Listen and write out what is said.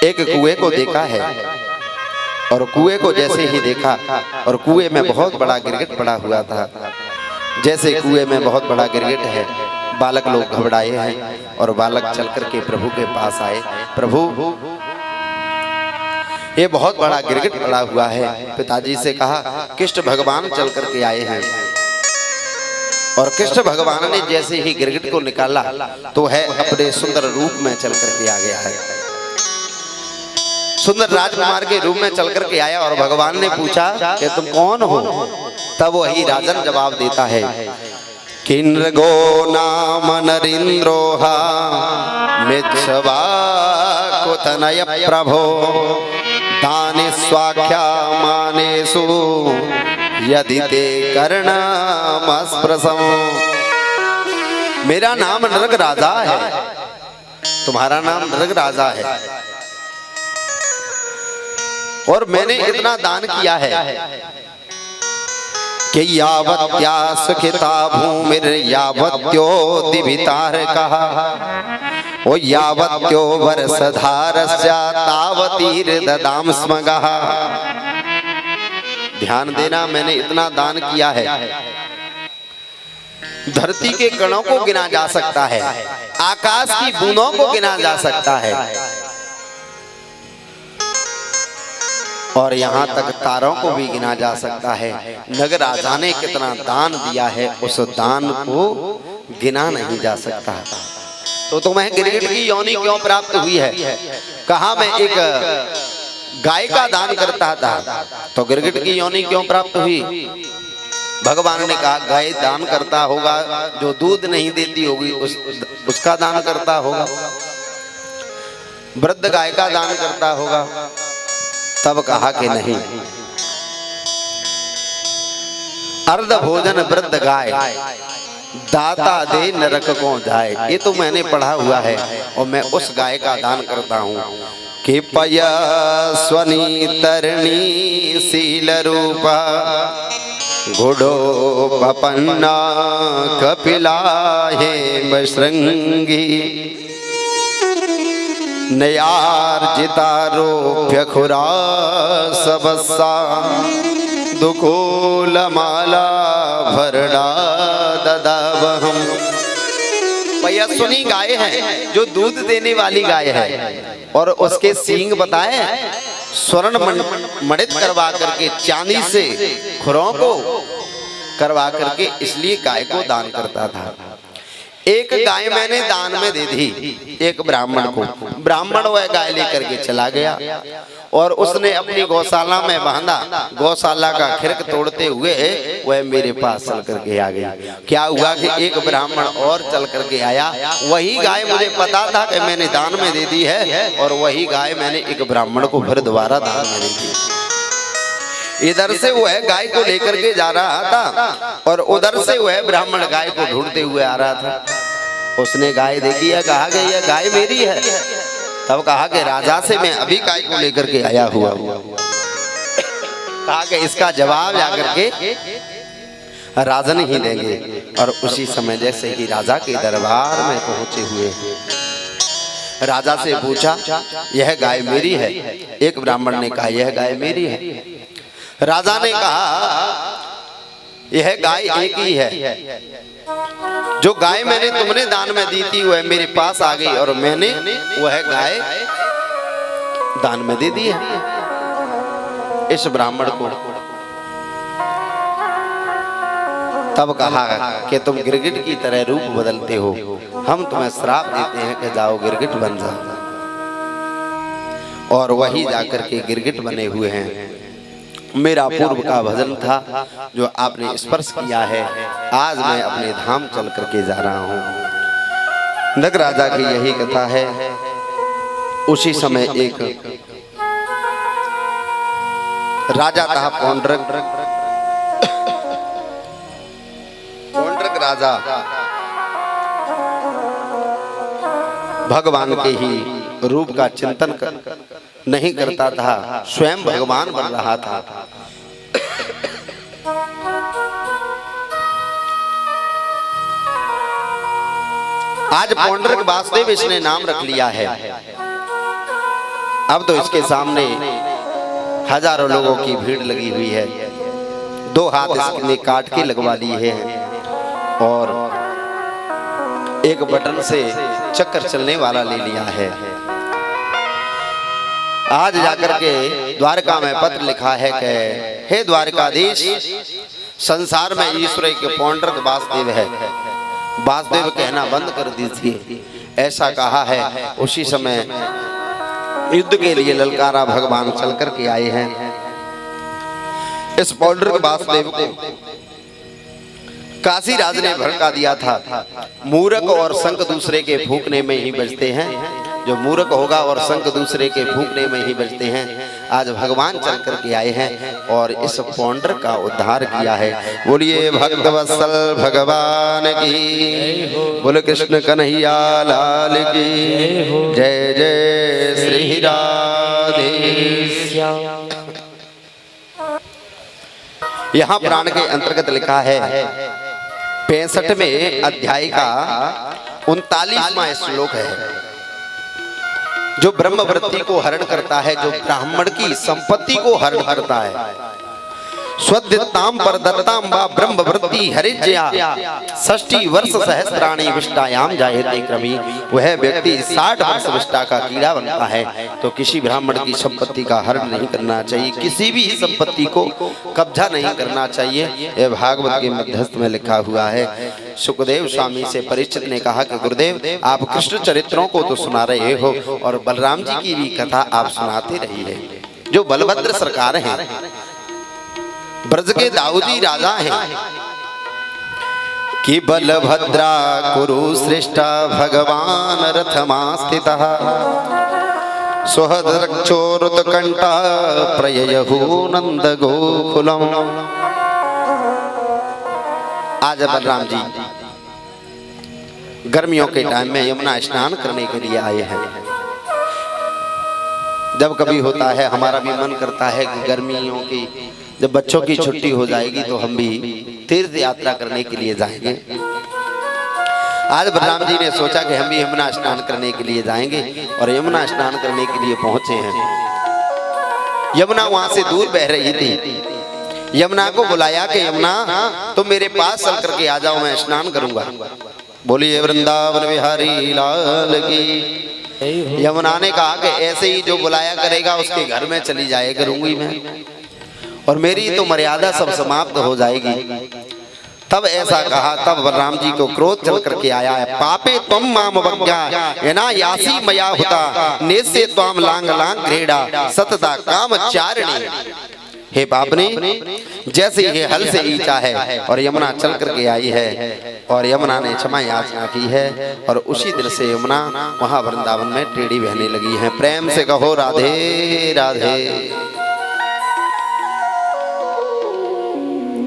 एक कुएं को देखा है और कुएं को जैसे ही देखा और कुएं में बहुत बड़ा गिरगिट पड़ा हुआ था। जैसे कुएं में बहुत बड़ा गिरगिट है, बालक लोग घबराए हैं और बालक चल करके प्रभु के पास आए। प्रभु, ये बहुत बड़ा गिरगिट पड़ा हुआ है। पिताजी से कहा, कृष्ण भगवान चल करके आए हैं। और कृष्ण भगवान ने जैसे ही गिरगिट को निकाला तो है अपने सुंदर रूप में चल करके आ गया है। सुंदर राजकुमार के रूप में चल करके आया और भगवान ने पूछा कि तुम कौन हो? तब वही राजन जवाब देता है, किन्नगो नाम नरेंद्रोहा मिच्छवा कुतनय प्रभो दाने स्वाख्या मानेसु यदि ते कर्णमस्पृशम्। मेरा नाम नरक राजा है, तुम्हारा नाम नरक राजा है और मैंने इतना दान किया है कि यावत्या सुखिता भूमिर यावत्यो दिवितार कहा ओ यावत्यो वर्षधारस्या तावतीर ददाम स्मगः। ध्यान देना, मैंने इतना दान किया है, धरती के कणों को गिना जा सकता है, आकाश की बूंदों को गिना जा सकता है और यहाँ तक तारों को भी गिना जा सकता है। नगर राजा ने कितना दान दिया है, उस दान को गिना नहीं जा सकता। तो तुम्हें गिरगिट की योनि क्यों प्राप्त हुई है? कहा मैं एक गाय का दान करता था तो गिरगिट की योनि क्यों प्राप्त हुई? भगवान ने कहा गाय दान करता होगा, जो दूध नहीं देती होगी उसका दान करता होगा, वृद्ध गाय का दान करता होगा। तब कहा कि नहीं, अर्ध भोजन वृद्ध गाय दाता दे नरक को जाए, ये तो मैंने पढ़ा हुआ है और मैं उस गाय का दान करता हूँ कि पयस्वनी तरणी शील रूपा गुडो पपन्ना कपिला हे श्रृंगी नयार्जितारोप्य खुरा सबस्सा दुकूल माला भरडा ददावहम। पयस्विनी गाय है जो दूध देने वाली गाय है और उसके सींग बताए स्वर्ण मणित करवा करके चांदी से खुरों को करवा करके इसलिए गाय को दान करता था। एक गाय मैंने दान में दे दी एक ब्राह्मण को, ब्राह्मण वह गाय लेकर के चला गया और उसने अपनी गौशाला में बांधा। गौशाला का खिड़क तोड़ते हुए वह मेरे पास चल करके आ गया। क्या हुआ कि एक ब्राह्मण और चल करके आया, वही गाय मुझे पता था कि मैंने दान में दे दी है और वही गाय मैंने एक ब्राह्मण को फिर दोबारा दान में दे दी। इधर से वह गाय को लेकर के जा रहा था और उधर से वह ब्राह्मण गाय को ढूंढते हुए आ रहा था। उसने गाय देखी है, कहा कि यह गाय मेरी है। तब कहा कि राजा से मैं अभी गाय को लेकर के आया हुआ हूँ। कहा कि इसका जवाब जाकर के राजन ही देंगे। और उसी समय जैसे ही राजा के दरबार में पहुंचे हुए राजा से पूछा, यह गाय मेरी है? एक ब्राह्मण ने कहा यह गाय मेरी है। राजा ने कहा यह गाय एक ही है, जो गाय मैंने तुमने दान में दी थी वह मेरे पास आ गई और मैंने वह गाय दान में दे दी है इस ब्राह्मण को। तब कहा कि तुम गिरगिट की तरह रूप बदलते हो, हम तुम्हें श्राप देते हैं कि जाओ गिरगिट बन जाओ। और वही जाकर के गिरगिट बने हुए हैं। मेरा पूर्व का भजन था जो आपने स्पर्श किया है, आज मैं अपने धाम चल करके जा रहा हूँ। नग राजा की यही कथा है। उसी समय एक राजा था पौंड्रक राजा, भगवान के ही रूप का चिंतन नहीं करता था, स्वयं भगवान बन रहा था। आज पौंड्रक वासुदेव इसने नाम रख लिया है। अब तो इसके सामने हजारों लोगों की भीड़ लगी हुई है। 2 हाथ इसने काट के लगवा लिए हैं और एक बटन से चक्कर चलने वाला ले लिया है। आज जाकर के द्वारका में पत्र लिखा है कि हे द्वारकाधीश, संसार में ईश्वर के पौंड्रक वासुदेव है, वासुदेव कहना बंद कर दीजिए, ऐसा कहा है। उसी समय युद्ध के लिए ललकारा भगवान चल कर के आए हैं। इस पौंड्रक वासुदेव को काशी राज ने भड़का दिया था। मूर्ख और शंख दूसरे के फूंकने में ही बजते हैं। जो मूर्ख होगा और शंख दूसरे के फूंकने में ही बजते हैं। आज भगवान चल कर के आए हैं और इस पौंड्र का उद्धार किया है। बोलिए भक्त वत्सल भगवान की, बोले कृष्ण कन्हैया लाल की जय। जय श्री राधे। यहाँ पुराण के अंतर्गत लिखा है 65वें अध्याय का 39वां श्लोक है, जो ब्रह्मवृत्ति को हरण करता है, जो ब्राह्मण की संपत्ति को हरण करता है। स्वद्यताम परदत्ताम वा ब्रह्मवृत्ति हरिज्या 60 वर्ष सहस्राणि विष्टायाम जायते क्रमी। वह व्यक्ति 60 वर्ष विष्टा का कीड़ा बनता है। तो किसी ब्राह्मण की संपत्ति का हरण नहीं करना चाहिए, किसी भी संपत्ति को कब्जा नहीं करना चाहिए। यह भागवत के मध्यस्थ में लिखा हुआ है। सुखदेव स्वामी से परीक्षित ने कहा कि गुरुदेव, आप कृष्ण चरित्रों को तो सुना रहे हो और बलराम जी की भी कथा आप सुनाते रहिए। जो बलभद्र सरकार हैं, ब्रज के दाऊदी राजा हैं, कि बलभद्रा कुरु सृष्टा भगवान रथमास्थितः सुहृदक्षोरुतकण्ठा प्रययहु नंद गोकुलम। आज बलराम जी गर्मियों के टाइम में यमुना स्नान करने के लिए आए हैं। जब कभी होता है, हमारा भी मन करता है कि गर्मियों की जब बच्चों की छुट्टी हो जाएगी तो हम भी तीर्थ यात्रा करने के लिए जाएंगे। आज बलराम जी ने सोचा कि हम भी यमुना स्नान करने के लिए जाएंगे और यमुना स्नान करने के लिए पहुंचे हैं। यमुना वहां से दूर बह रही थी। यमुना को बुलाया कि यमुना, तुम मेरे पास चल करके आ जाओ, मैं स्नान करूंगा। बोलिए वृंदावन बिहारी लाल की। यमुना ने कहा कि ऐसे ही जो बुलाया करेगा उसके घर में चली जाए करूंगी मैं, और मेरी तो मर्यादा सब समाप्त हो जाएगी। तब ऐसा कहा, तब बलराम जी को क्रोध चल करके आया है। पापे तुम माम वज्ञा एना यासी मया हुता नेसे त्वाम लांग लांग क्रीड़ा सतता काम चारिणी। हे पापनी, जैसे ये हल से ईचा है और यमुना चल करके आई है और यमुना ने क्षमा याचना की है, और उसी दिन से यमुना वहां वृंदावन में टेढ़ी बहने लगी है। प्रेम से कहो राधे राधे।